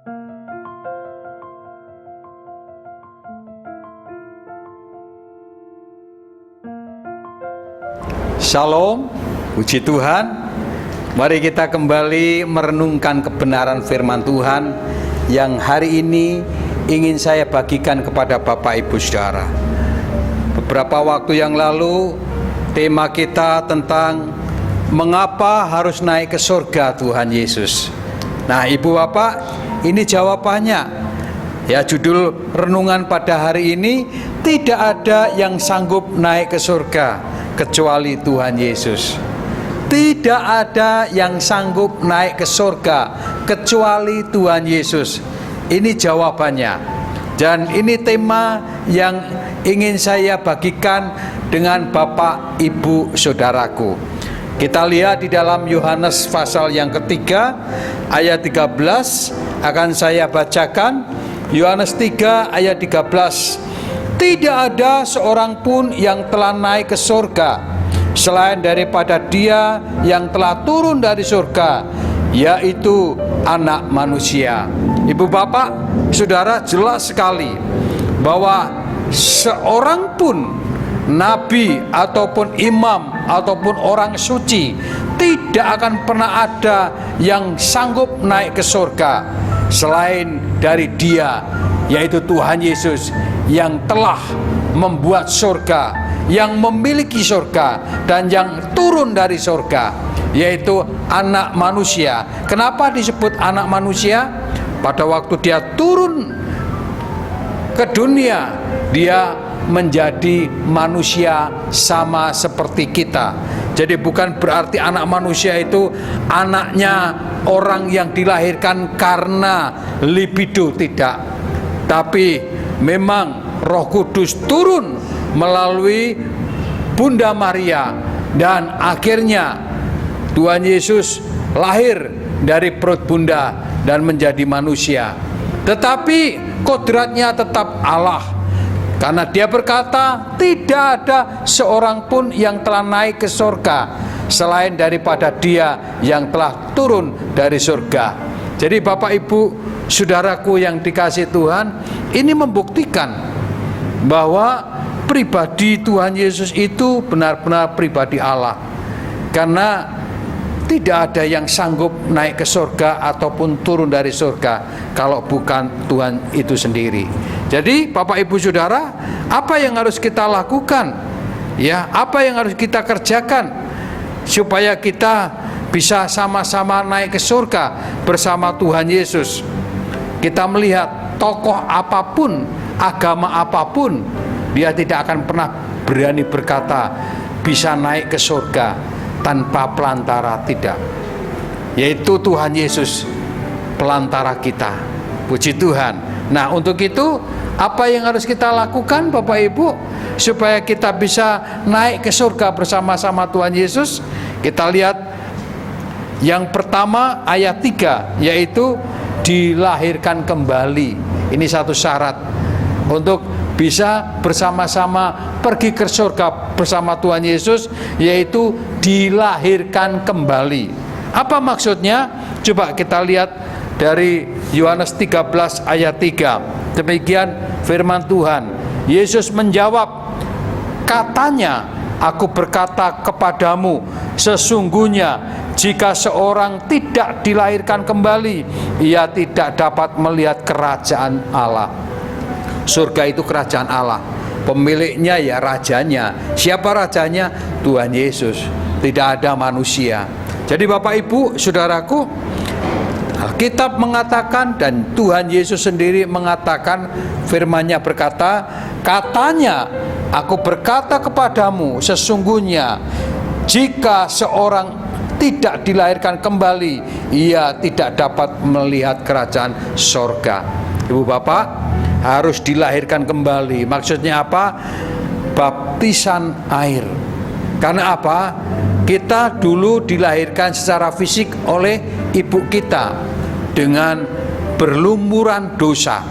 Shalom, puji Tuhan. Mari kita kembali merenungkan kebenaran firman Tuhan yang hari ini ingin saya bagikan kepada Bapak Ibu Saudara. Beberapa waktu yang lalu tema kita tentang mengapa harus naik ke surga Tuhan Yesus. Nah, Ibu Bapak, ini jawabannya. Ya, judul renungan pada hari ini, tidak ada yang sanggup naik ke surga kecuali Tuhan Yesus. Tidak ada yang sanggup naik ke surga kecuali Tuhan Yesus. Ini jawabannya. Dan ini tema yang ingin saya bagikan dengan Bapak Ibu Saudaraku. Kita lihat di dalam Yohanes pasal yang ketiga ayat 13, akan saya bacakan. Yohanes 3 ayat 13. Tidak ada seorang pun yang telah naik ke surga selain daripada Dia yang telah turun dari surga, yaitu Anak Manusia. Ibu Bapak, Saudara, jelas sekali bahwa seorang pun nabi ataupun imam ataupun orang suci tidak akan pernah ada yang sanggup naik ke surga selain dari Dia, yaitu Tuhan Yesus yang telah membuat surga, yang memiliki surga, dan yang turun dari surga, yaitu Anak Manusia. Kenapa disebut Anak Manusia? Pada waktu Dia turun ke dunia, Dia menjadi manusia sama seperti kita. Jadi bukan berarti anak manusia itu anaknya orang yang dilahirkan karena libido, tidak. Tapi memang Roh Kudus turun melalui Bunda Maria, dan akhirnya Tuhan Yesus lahir dari perut Bunda dan menjadi manusia. Tetapi kodratnya tetap Allah, karena Dia berkata, tidak ada seorang pun yang telah naik ke surga selain daripada Dia yang telah turun dari surga. Jadi Bapak Ibu Saudaraku yang dikasihi Tuhan, ini membuktikan bahwa pribadi Tuhan Yesus itu benar-benar pribadi Allah. Karena tidak ada yang sanggup naik ke surga ataupun turun dari surga kalau bukan Tuhan itu sendiri. Jadi Bapak Ibu Saudara, apa yang harus kita lakukan? Ya, apa yang harus kita kerjakan supaya kita bisa sama-sama naik ke surga bersama Tuhan Yesus? Kita melihat tokoh apapun, agama apapun, dia tidak akan pernah berani berkata bisa naik ke surga tanpa pelantara, tidak. Yaitu Tuhan Yesus pelantara kita. Puji Tuhan. Nah, untuk itu apa yang harus kita lakukan Bapak Ibu supaya kita bisa naik ke surga bersama-sama Tuhan Yesus? Kita lihat yang pertama ayat 3, yaitu dilahirkan kembali. Ini satu syarat untuk bisa bersama-sama pergi ke surga bersama Tuhan Yesus, yaitu dilahirkan kembali. Apa maksudnya? Coba kita lihat dari Yohanes 13 ayat 3. Demikian firman Tuhan. Yesus menjawab, katanya, aku berkata kepadamu, sesungguhnya jika seorang tidak dilahirkan kembali, ia tidak dapat melihat kerajaan Allah. Surga itu kerajaan Allah. Pemiliknya ya rajanya. Siapa rajanya? Tuhan Yesus. Tidak ada manusia. Jadi Bapak Ibu Saudaraku, Alkitab mengatakan dan Tuhan Yesus sendiri mengatakan, firman-Nya berkata, katanya, aku berkata kepadamu, sesungguhnya jika seorang tidak dilahirkan kembali, ia tidak dapat melihat kerajaan sorga. Ibu Bapak, harus dilahirkan kembali. Maksudnya apa? Baptisan air. Karena apa? Kita dulu dilahirkan secara fisik oleh ibu kita dengan berlumuran dosa,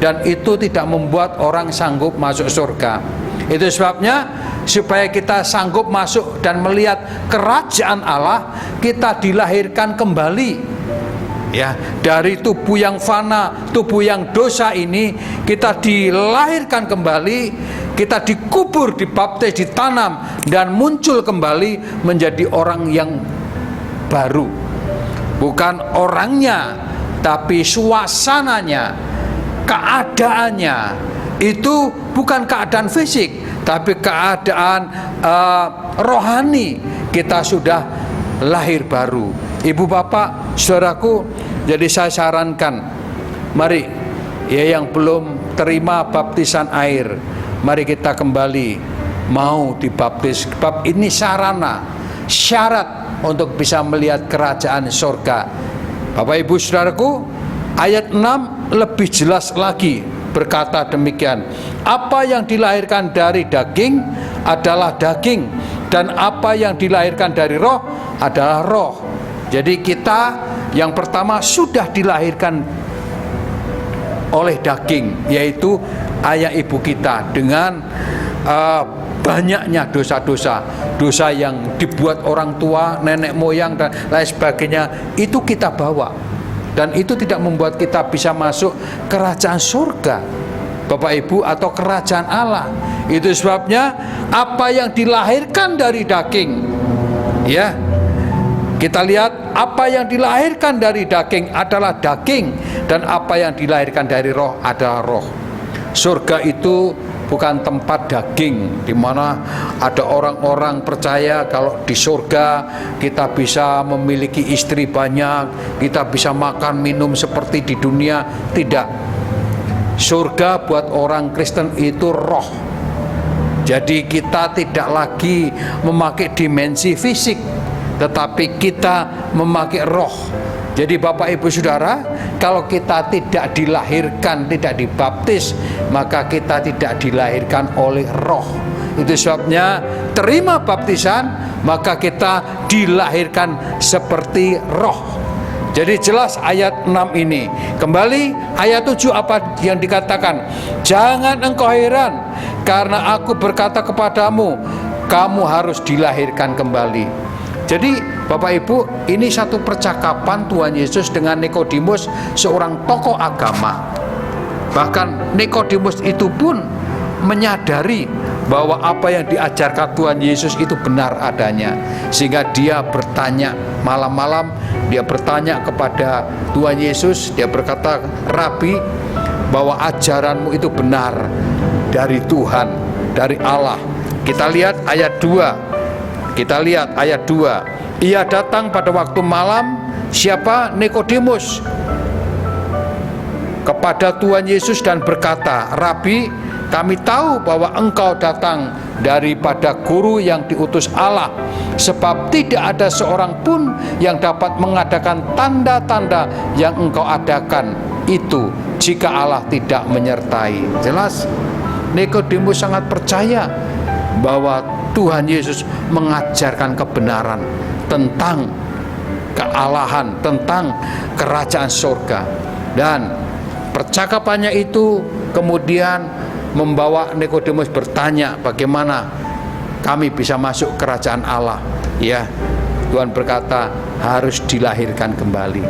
dan itu tidak membuat orang sanggup masuk surga. Itu sebabnya supaya kita sanggup masuk dan melihat kerajaan Allah, kita dilahirkan kembali. Ya, dari tubuh yang fana, tubuh yang dosa ini kita dilahirkan kembali, kita dikubur, dibaptis, ditanam, dan muncul kembali menjadi orang yang baru. Bukan orangnya, tapi suasananya, keadaannya. Itu bukan keadaan fisik, tapi keadaan rohani. Kita sudah lahir baru. Ibu bapak, saudaraku, jadi saya sarankan, mari ya yang belum terima baptisan air, mari kita kembali mau dibaptis. Sebab ini sarana, syarat untuk bisa melihat kerajaan surga. Bapak ibu saudaraku, ayat 6 lebih jelas lagi berkata demikian, apa yang dilahirkan dari daging adalah daging, dan apa yang dilahirkan dari roh adalah roh. Jadi kita yang pertama sudah dilahirkan oleh daging, yaitu ayah ibu kita, dengan banyaknya dosa-dosa, dosa yang dibuat orang tua, nenek moyang dan lain sebagainya, itu kita bawa, dan itu tidak membuat kita bisa masuk kerajaan surga, Bapak Ibu, atau kerajaan Allah. Itu sebabnya apa yang dilahirkan dari daging, ya, kita lihat apa yang dilahirkan dari daging adalah daging, dan apa yang dilahirkan dari roh adalah roh. Surga itu bukan tempat daging, di mana ada orang-orang percaya kalau di surga kita bisa memiliki istri banyak, kita bisa makan minum seperti di dunia. Tidak. Surga buat orang Kristen itu roh. Jadi kita tidak lagi memakai dimensi fisik, tetapi kita memakai roh. Jadi Bapak Ibu Saudara, kalau kita tidak dilahirkan, tidak dibaptis, maka kita tidak dilahirkan oleh roh. Itu sebabnya terima baptisan, maka kita dilahirkan seperti roh. Jadi jelas ayat 6 ini. Kembali ayat 7 apa yang dikatakan? Jangan engkau heran, karena aku berkata kepadamu, kamu harus dilahirkan kembali. Jadi Bapak Ibu, ini satu percakapan Tuhan Yesus dengan Nikodemus, seorang tokoh agama. Bahkan Nikodemus itu pun menyadari bahwa apa yang diajarkan Tuhan Yesus itu benar adanya, sehingga dia bertanya malam-malam, dia bertanya kepada Tuhan Yesus, dia berkata, Rabi, bahwa ajaranmu itu benar dari Tuhan, dari Allah. Kita lihat ayat 2. Kita lihat ayat 2. Ia datang pada waktu malam, siapa? Nikodemus, kepada Tuhan Yesus dan berkata, Rabi, kami tahu bahwa engkau datang daripada guru yang diutus Allah, sebab tidak ada seorang pun yang dapat mengadakan tanda-tanda yang engkau adakan itu jika Allah tidak menyertai. Jelas, Nikodemus sangat percaya bahwa Tuhan Yesus mengajarkan kebenaran tentang kealahan, tentang kerajaan surga. Dan percakapannya itu kemudian membawa Nikodemus bertanya, bagaimana kami bisa masuk kerajaan Allah? Ya, Tuhan berkata harus dilahirkan kembali.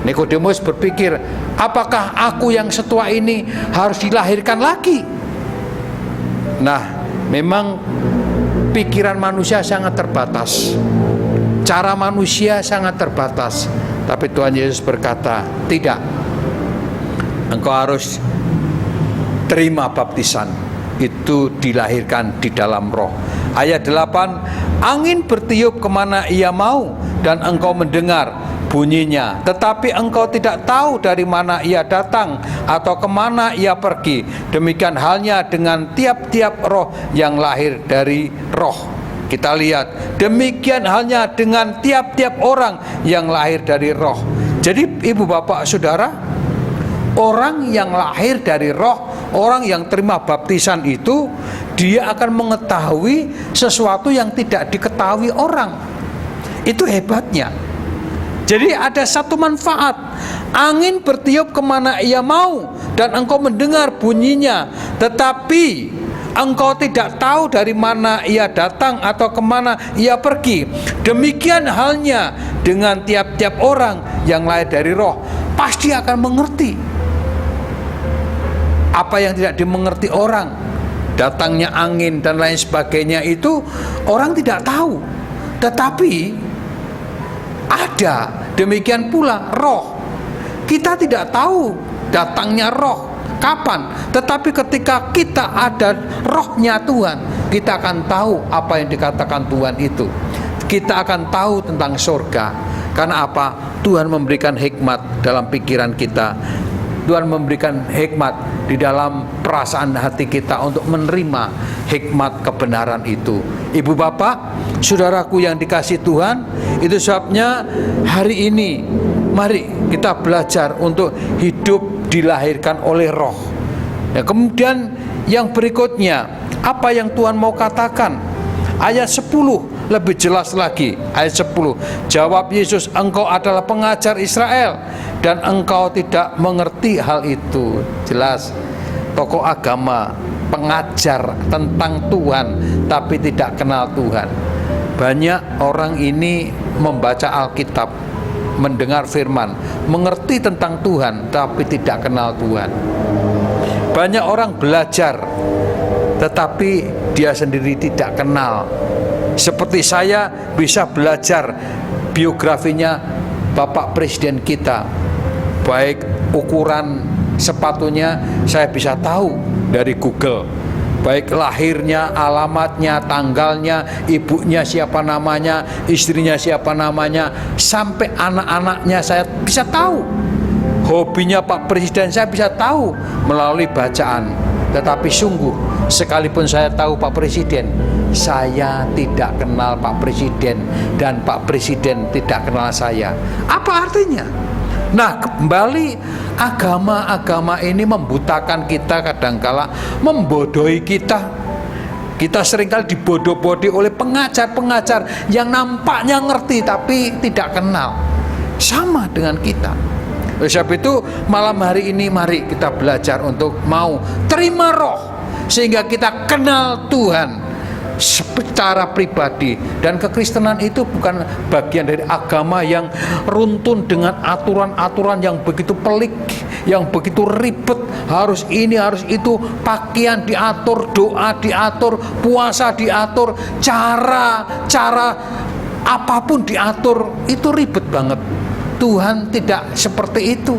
Nikodemus berpikir, apakah aku yang setua ini harus dilahirkan lagi? Nah, memang pikiran manusia sangat terbatas, cara manusia sangat terbatas. Tapi Tuhan Yesus berkata, tidak, engkau harus terima baptisan, itu dilahirkan di dalam roh. Ayat 8, angin bertiup kemana ia mau, dan engkau mendengar bunyinya, tetapi engkau tidak tahu dari mana ia datang atau kemana ia pergi. Demikian halnya dengan tiap-tiap roh yang lahir dari roh. Kita lihat, demikian halnya dengan tiap-tiap orang yang lahir dari roh. Jadi ibu bapak saudara, orang yang lahir dari roh, orang yang terima baptisan itu, dia akan mengetahui sesuatu yang tidak diketahui orang. Itu hebatnya. Jadi ada satu manfaat. Angin bertiup kemana ia mau, dan engkau mendengar bunyinya, tetapi engkau tidak tahu dari mana ia datang atau kemana ia pergi. Demikian halnya dengan tiap-tiap orang yang lahir dari roh, pasti akan mengerti. Apa yang tidak dimengerti orang, datangnya angin dan lain sebagainya, itu orang tidak tahu. Tetapi ada, demikian pula roh. Kita tidak tahu datangnya roh kapan, tetapi ketika kita ada rohnya Tuhan, kita akan tahu apa yang dikatakan Tuhan itu. Kita akan tahu tentang surga. Karena apa? Tuhan memberikan hikmat dalam pikiran kita. Tuhan memberikan hikmat di dalam perasaan hati kita untuk menerima hikmat kebenaran itu. Ibu bapak, saudaraku yang dikasihi Tuhan, itu sebabnya hari ini mari kita belajar untuk hidup dilahirkan oleh roh. Ya, kemudian yang berikutnya, apa yang Tuhan mau katakan? Ayat 10 lebih jelas lagi. Ayat 10, jawab Yesus, engkau adalah pengajar Israel dan engkau tidak mengerti hal itu. Jelas, tokoh agama, pengajar tentang Tuhan tapi tidak kenal Tuhan. Banyak orang ini membaca Alkitab, mendengar firman, mengerti tentang Tuhan tapi tidak kenal Tuhan. Banyak orang belajar tetapi dia sendiri tidak kenal. Seperti saya bisa belajar biografinya Bapak Presiden kita, baik ukuran sepatunya saya bisa tahu dari Google, baik lahirnya, alamatnya, tanggalnya, ibunya siapa namanya, istrinya siapa namanya, sampai anak-anaknya saya bisa tahu. Hobinya Pak Presiden saya bisa tahu melalui bacaan. Tetapi sungguh, sekalipun saya tahu Pak Presiden, saya tidak kenal Pak Presiden dan Pak Presiden tidak kenal saya. Apa artinya? Nah, kembali agama-agama ini membutakan kita, kadangkala membodohi kita. Kita seringkali dibodoh-bodohi oleh pengajar-pengajar yang nampaknya ngerti tapi tidak kenal. Sama dengan kita. Oleh sebab itu malam hari ini mari kita belajar untuk mau terima roh, sehingga kita kenal Tuhan secara pribadi. Dan kekristenan itu bukan bagian dari agama yang runtun dengan aturan-aturan yang begitu pelik, yang begitu ribet, harus ini, harus itu, pakaian diatur, doa diatur, puasa diatur, cara apapun diatur, itu ribet banget. Tuhan tidak seperti itu.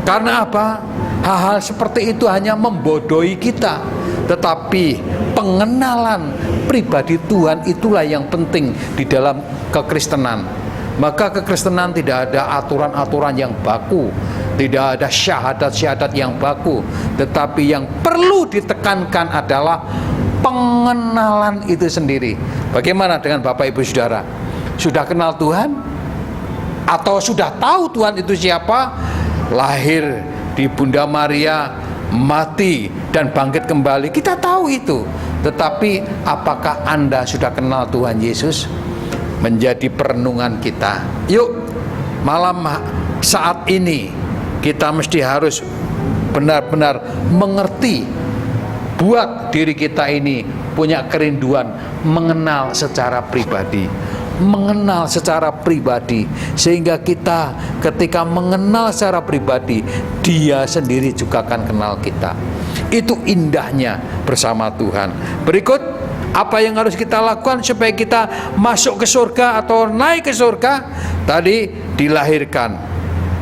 Karena apa? Hal-hal seperti itu hanya membodohi kita. Tetapi pengenalan pribadi Tuhan itulah yang penting di dalam kekristenan. Maka kekristenan tidak ada aturan-aturan yang baku, tidak ada syahadat-syahadat yang baku. Tetapi yang perlu ditekankan adalah pengenalan itu sendiri. Bagaimana dengan Bapak Ibu Saudara? Sudah kenal Tuhan? Atau sudah tahu Tuhan itu siapa? Lahir di Bunda Maria, mati dan bangkit kembali, kita tahu itu. Tetapi apakah Anda sudah kenal Tuhan Yesus? Menjadi perenungan kita. Yuk, malam saat ini kita mesti harus benar-benar mengerti, buat diri kita ini punya kerinduan mengenal secara pribadi. Mengenal secara pribadi, sehingga kita ketika mengenal secara pribadi, dia sendiri juga akan kenal kita. Itu indahnya bersama Tuhan. Berikut, apa yang harus kita lakukan supaya kita masuk ke surga atau naik ke surga? Tadi dilahirkan.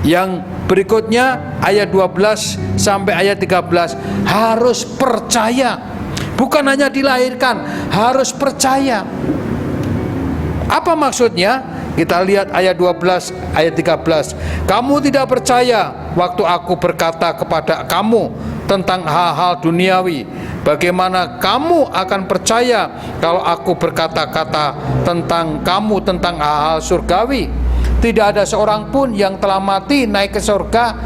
Yang berikutnya ayat 12 sampai ayat 13, harus percaya. Bukan hanya dilahirkan, harus percaya. Apa maksudnya? Kita lihat ayat 12, ayat 13. Kamu tidak percaya waktu aku berkata kepada kamu tentang hal-hal duniawi. Bagaimana kamu akan percaya kalau aku berkata-kata tentang kamu tentang hal-hal surgawi? Tidak ada seorang pun yang telah mati naik ke surga.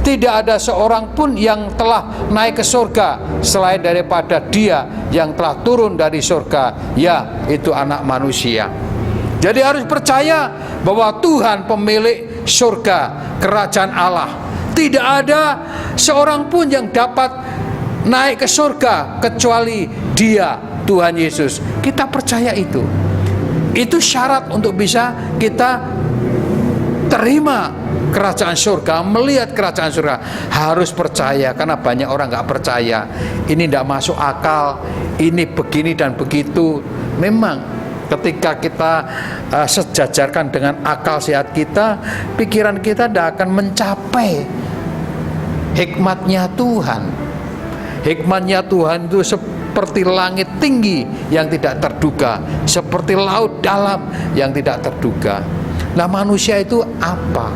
Tidak ada seorang pun yang telah naik ke surga selain daripada Dia yang telah turun dari surga, yaitu Anak Manusia. Jadi harus percaya bahwa Tuhan pemilik surga, kerajaan Allah. Tidak ada seorang pun yang dapat naik ke surga kecuali Dia, Tuhan Yesus. Kita percaya itu. Itu syarat untuk bisa kita terima kerajaan surga, melihat kerajaan surga. Harus percaya, karena banyak orang nggak percaya. Ini tidak masuk akal, ini begini dan begitu. Memang ketika kita sejajarkan dengan akal sehat kita, pikiran kita tidak akan mencapai hikmatnya Tuhan. Hikmatnya Tuhan itu seperti langit tinggi yang tidak terduga, seperti laut dalam yang tidak terduga. Nah, manusia itu apa?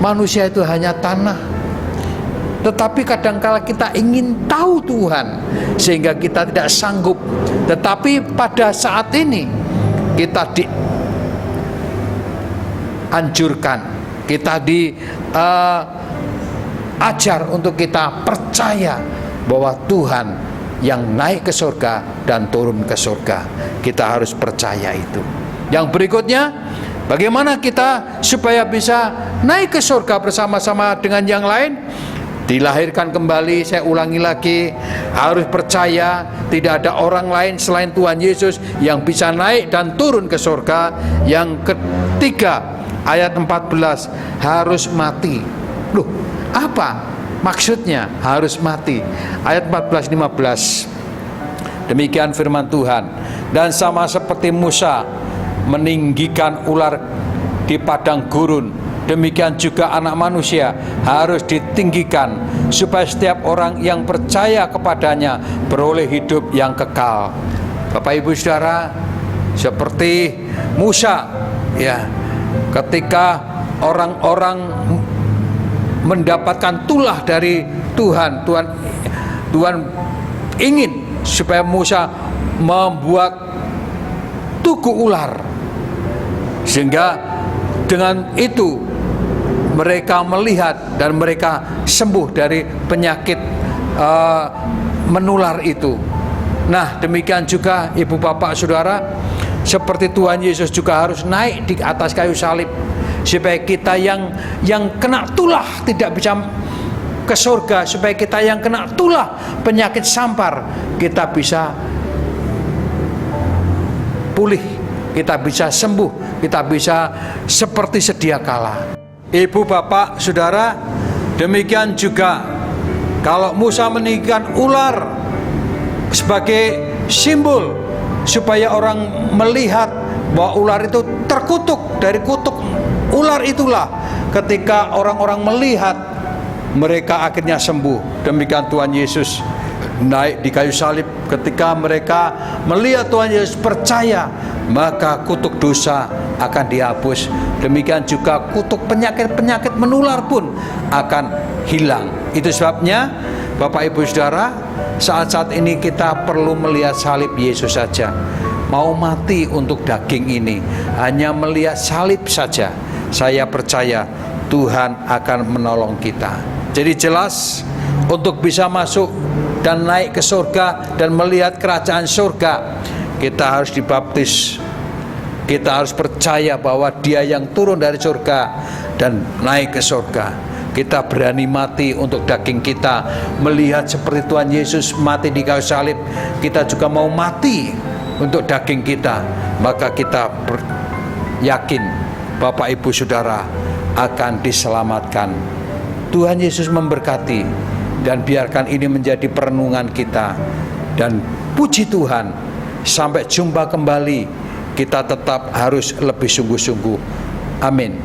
Manusia itu hanya tanah. Tetapi kadangkala kita ingin tahu Tuhan sehingga kita tidak sanggup. Tetapi pada saat ini kita dianjurkan, kita diajar untuk kita percaya bahwa Tuhan yang naik ke surga dan turun ke surga. Kita harus percaya itu. Yang berikutnya, bagaimana kita supaya bisa naik ke surga bersama-sama dengan yang lain? Dilahirkan kembali, saya ulangi lagi, harus percaya tidak ada orang lain selain Tuhan Yesus yang bisa naik dan turun ke surga. Yang ketiga, ayat 14, harus mati. Loh, apa maksudnya harus mati? Ayat 14-15, demikian firman Tuhan. Dan sama seperti Musa meninggikan ular di padang gurun, demikian juga anak manusia harus ditinggikan, supaya setiap orang yang percaya kepadanya beroleh hidup yang kekal. Bapak Ibu Saudara, seperti Musa, ya, ketika orang-orang mendapatkan tulah dari Tuhan, Tuhan ingin supaya Musa membuat tugu ular, sehingga dengan itu mereka melihat dan mereka sembuh dari penyakit menular itu. Nah, demikian juga Ibu Bapak Saudara, seperti Tuhan Yesus juga harus naik di atas kayu salib, supaya kita yang kena tulah tidak bisa ke surga, supaya kita yang kena tulah penyakit sampar kita bisa pulih, kita bisa sembuh, kita bisa seperti sedia kala. Ibu Bapak Saudara, demikian juga kalau Musa meninggikan ular sebagai simbol supaya orang melihat bahwa ular itu terkutuk, dari kutuk ular itulah ketika orang-orang melihat mereka akhirnya sembuh. Demikian Tuhan Yesus naik di kayu salib, ketika mereka melihat Tuhan Yesus percaya, maka kutuk dosa akan dihapus. Demikian juga kutuk penyakit-penyakit menular pun akan hilang. Itu sebabnya Bapak Ibu Saudara, saat-saat ini kita perlu melihat salib Yesus saja. Mau mati untuk daging ini, hanya melihat salib saja, saya percaya Tuhan akan menolong kita. Jadi jelas, untuk bisa masuk dan naik ke surga dan melihat kerajaan surga, kita harus dibaptis. Kita harus percaya bahwa Dia yang turun dari surga dan naik ke surga. Kita berani mati untuk daging kita, melihat seperti Tuhan Yesus mati di kayu salib. Kita juga mau mati untuk daging kita. Maka kita yakin Bapak Ibu Saudara akan diselamatkan. Tuhan Yesus memberkati, dan biarkan ini menjadi perenungan kita. Dan puji Tuhan, sampai jumpa kembali, kita tetap harus lebih sungguh-sungguh. Amin.